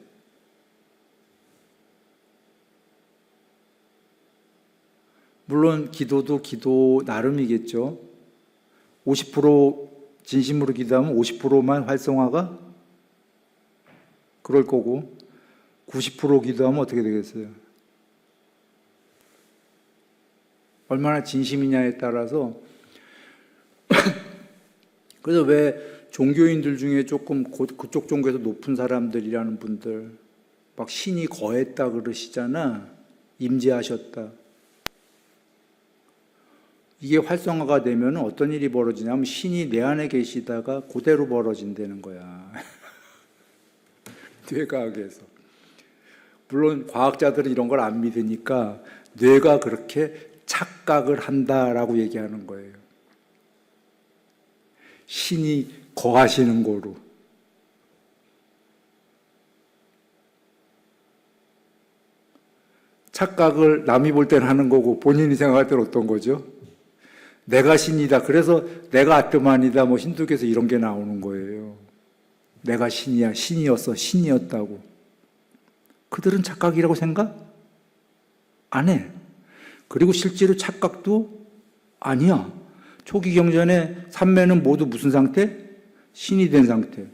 물론 기도도 기도 나름이겠죠. 50% 진심으로 기도하면 50%만 활성화가 그럴 거고 90% 기도하면 어떻게 되겠어요? 얼마나 진심이냐에 따라서 그래서 왜 종교인들 중에 조금 그쪽 종교에서 높은 사람들이라는 분들 막 신이 거했다 그러시잖아. 임재하셨다. 이게 활성화가 되면 어떤 일이 벌어지냐면 신이 내 안에 계시다가 그대로 벌어진다는 거야. 뇌과학에서. 물론 과학자들은 이런 걸 안 믿으니까 뇌가 그렇게 착각을 한다라고 얘기하는 거예요. 신이 거하시는 거로. 착각을 남이 볼 때는 하는 거고 본인이 생각할 때는 어떤 거죠? 내가 신이다. 그래서 내가 아트만이다. 뭐 힌두교에서 이런 게 나오는 거예요. 내가 신이야. 신이었어. 신이었다고. 그들은 착각이라고 생각 안 해. 그리고 실제로 착각도 아니야. 초기 경전에 삼매는 모두 무슨 상태? 신이 된 상태.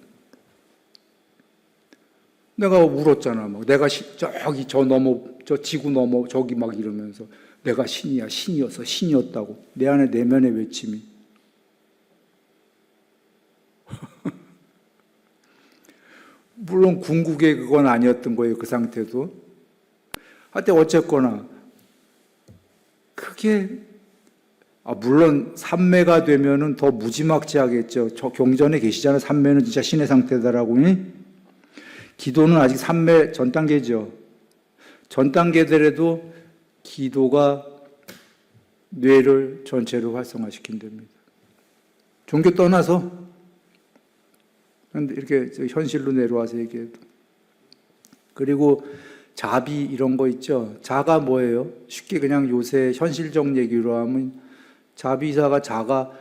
내가 울었잖아. 막 내가 저기 저 지구 넘어 저기 막 이러면서 내가 신이야. 신이었어. 신이었다고. 내 안에 내면의 외침이. 물론 궁극의 그건 아니었던 거예요. 그 상태도. 하여튼 어쨌거나 그게 물론 삼매가 되면은 더 무지막지하겠죠. 저 경전에 계시잖아요. 삼매는 진짜 신의 상태다라고. 기도는 아직 삼매 전 단계죠. 전 단계더라도 기도가 뇌를 전체로 활성화시킨답니다. 종교 떠나서 이렇게 현실로 내려와서 얘기해도. 그리고 자비 이런 거 있죠. 자가 뭐예요? 쉽게 그냥 요새 현실적 얘기로 하면 자비사가 자가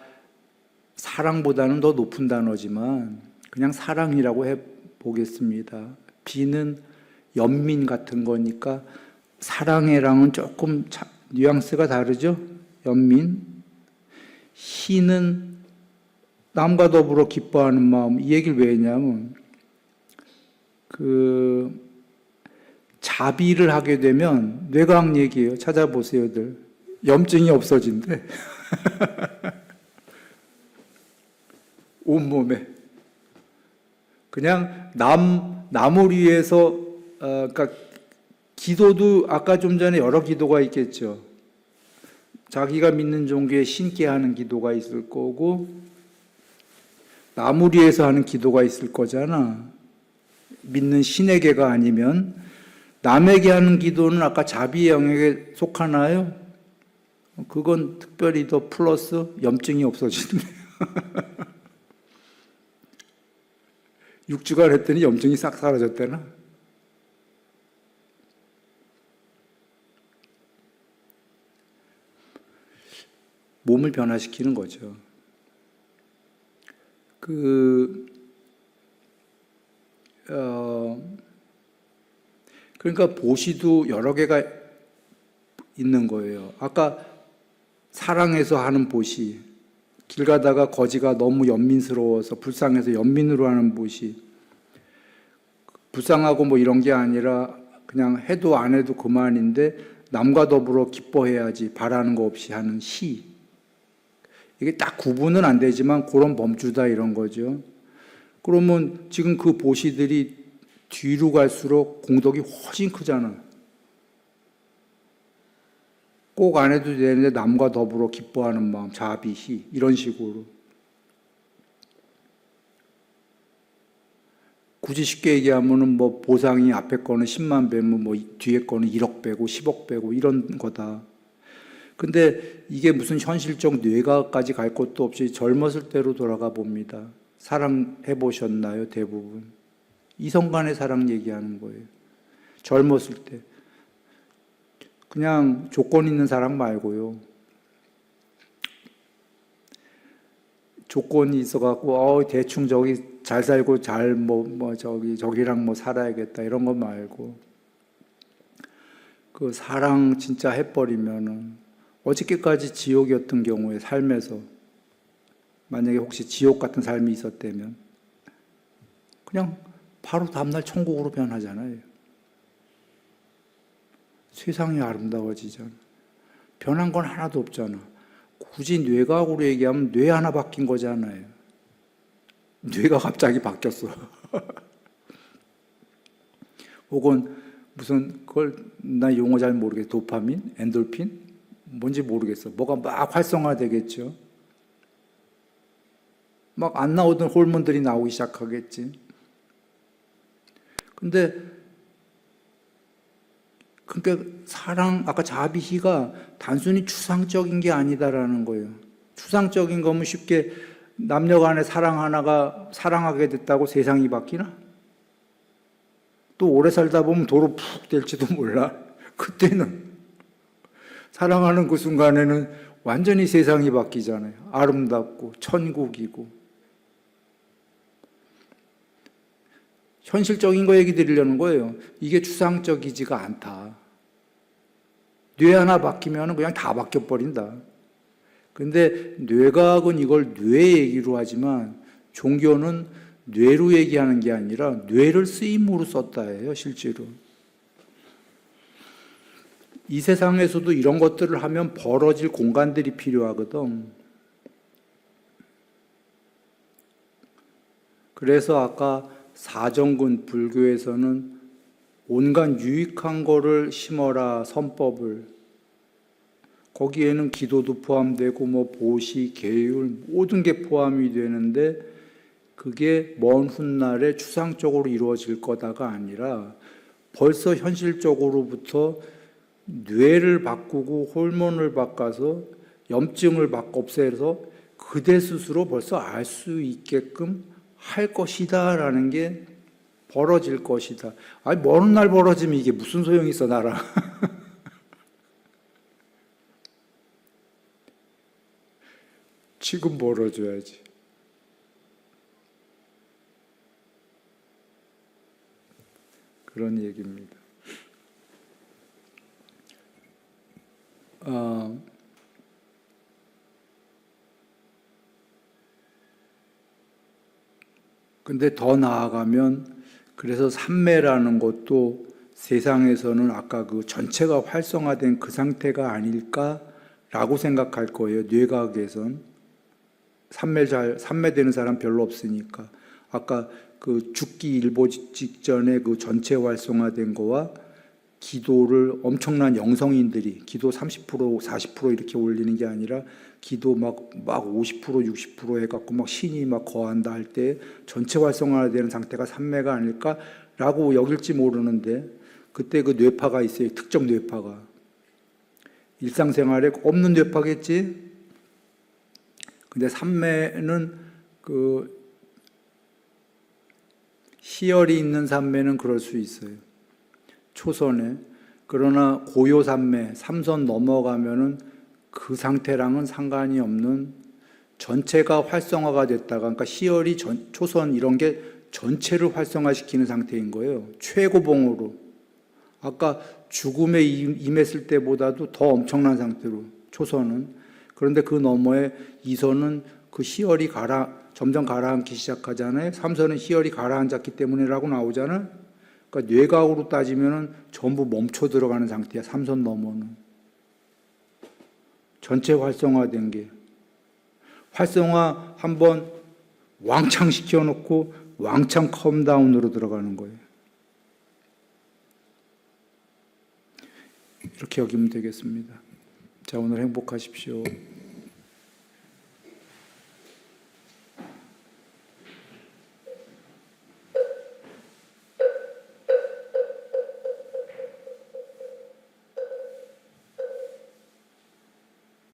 사랑보다는 더 높은 단어지만 그냥 사랑이라고 해보겠습니다. 비는 연민 같은 거니까 사랑해랑은 조금 뉘앙스가 다르죠. 연민. 희는 남과 더불어 기뻐하는 마음. 이 얘기를 왜 했냐면 자비를 하게 되면 뇌과학 얘기예요. 찾아보세요들. 염증이 없어진대. 온몸에. 그냥 남을 위해서 그러니까 기도도 아까 좀 전에 여러 기도가 있겠죠. 자기가 믿는 종교에 신께 하는 기도가 있을 거고 남을 위해서 하는 기도가 있을 거잖아. 믿는 신에게가 아니면 남에게 하는 기도는 아까 자비의 영역에 속하나요? 그건 특별히 더 플러스 염증이 없어지는 거예요. 6주간 했더니 염증이 싹 사라졌대나? 몸을 변화시키는 거죠. 그러니까 보시도 여러 개가 있는 거예요. 아까 사랑해서 하는 보시, 길 가다가 거지가 너무 연민스러워서 불쌍해서 연민으로 하는 보시, 불쌍하고 뭐 이런 게 아니라 그냥 해도 안 해도 그만인데 남과 더불어 기뻐해야지 바라는 거 없이 하는 시. 이게 딱 구분은 안 되지만 그런 범주다 이런 거죠. 그러면 지금 그 보시들이 뒤로 갈수록 공덕이 훨씬 크잖아. 꼭 안 해도 되는데 남과 더불어 기뻐하는 마음, 자비, 희 이런 식으로. 굳이 쉽게 얘기하면은 뭐 보상이 앞에 거는 10만 배면 뭐 뒤에 거는 1억 배고 10억 배고 이런 거다. 근데 이게 무슨 현실적 뇌과까지 갈 것도 없이 젊었을 때로 돌아가 봅니다. 사랑해 보셨나요? 대부분. 이성 간의 사랑 얘기하는 거예요. 젊었을 때. 그냥 조건 있는 사랑 말고요. 조건이 있어갖고, 대충 저기 잘 살고 저기랑 뭐 살아야겠다. 이런 거 말고. 그 사랑 진짜 해버리면은, 어저께까지 지옥이었던 경우에 삶에서, 만약에 혹시 지옥 같은 삶이 있었다면, 그냥 바로 다음날 천국으로 변하잖아요. 세상이 아름다워지잖아. 변한 건 하나도 없잖아. 굳이 뇌과학으로 얘기하면 뇌 하나 바뀐 거잖아요. 뇌가 갑자기 바뀌었어. 혹은 무슨 나 용어 잘 모르겠어. 도파민? 엔돌핀? 뭔지 모르겠어. 뭐가 막 활성화되겠죠. 막 안 나오던 호르몬들이 나오기 시작하겠지. 근데 그러니까 사랑, 아까 자비희가 단순히 추상적인 게 아니다라는 거예요. 추상적인 거면 쉽게 남녀 간의 사랑 하나가 사랑하게 됐다고 세상이 바뀌나? 또 오래 살다 보면 도로 푹 될지도 몰라. 그때는 사랑하는 그 순간에는 완전히 세상이 바뀌잖아요. 아름답고 천국이고. 현실적인 거 얘기 드리려는 거예요. 이게 추상적이지가 않다. 뇌 하나 바뀌면 그냥 다 바뀌어버린다. 근데 뇌과학은 이걸 뇌 얘기로 하지만 종교는 뇌로 얘기하는 게 아니라 뇌를 쓰임으로 썼다예요, 실제로. 이 세상에서도 이런 것들을 하면 벌어질 공간들이 필요하거든. 그래서 아까 사정근 불교에서는 온갖 유익한 거를 심어라 선법을, 거기에는 기도도 포함되고 뭐 보시, 계율 모든 게 포함이 되는데 그게 먼 훗날에 추상적으로 이루어질 거다가 아니라 벌써 현실적으로부터 뇌를 바꾸고 호르몬을 바꿔서 염증을 없애서 그대 스스로 벌써 알 수 있게끔 할 것이다라는 게 벌어질 것이다. 아니 먼 날 벌어지면 이게 무슨 소용이 있어 나랑. 지금 벌어줘야지. 그런 얘기입니다. 근데 더 나아가면 그래서 삼매라는 것도 세상에서는 아까 그 전체가 활성화된 그 상태가 아닐까라고 생각할 거예요. 뇌과학에선 삼매되는 사람 별로 없으니까. 아까 그 죽기 일보 직전에 그 전체 활성화된 거와 기도를 엄청난 영성인들이 기도 30% 40% 이렇게 올리는 게 아니라 기도 막 50% 60% 해갖고 막 신이 막 거한다 할 때 전체 활성화되는 상태가 삼매가 아닐까라고 여길지 모르는데 그때 그 뇌파가 있어요. 특정 뇌파가. 일상생활에 없는 뇌파겠지? 근데 삼매는 희열이 있는 삼매는 그럴 수 있어요. 초선에. 그러나 고요삼매, 삼선 넘어가면은 그 상태랑은 상관이 없는 전체가 활성화가 됐다가, 그러니까 희열이 초선 이런 게 전체를 활성화시키는 상태인 거예요. 최고봉으로. 아까 죽음에 임했을 때보다도 더 엄청난 상태로, 초선은. 그런데 그 너머에 이선은 그 희열이 점점 가라앉기 시작하잖아요. 삼선은 희열이 가라앉았기 때문에라고 나오잖아요. 그러니까 뇌각으로 따지면은 전부 멈춰 들어가는 상태야. 삼선 넘어는. 전체 활성화된 게. 활성화 한번 왕창 시켜놓고 왕창 컴다운으로 들어가는 거예요. 이렇게 여기면 되겠습니다. 자, 오늘 행복하십시오.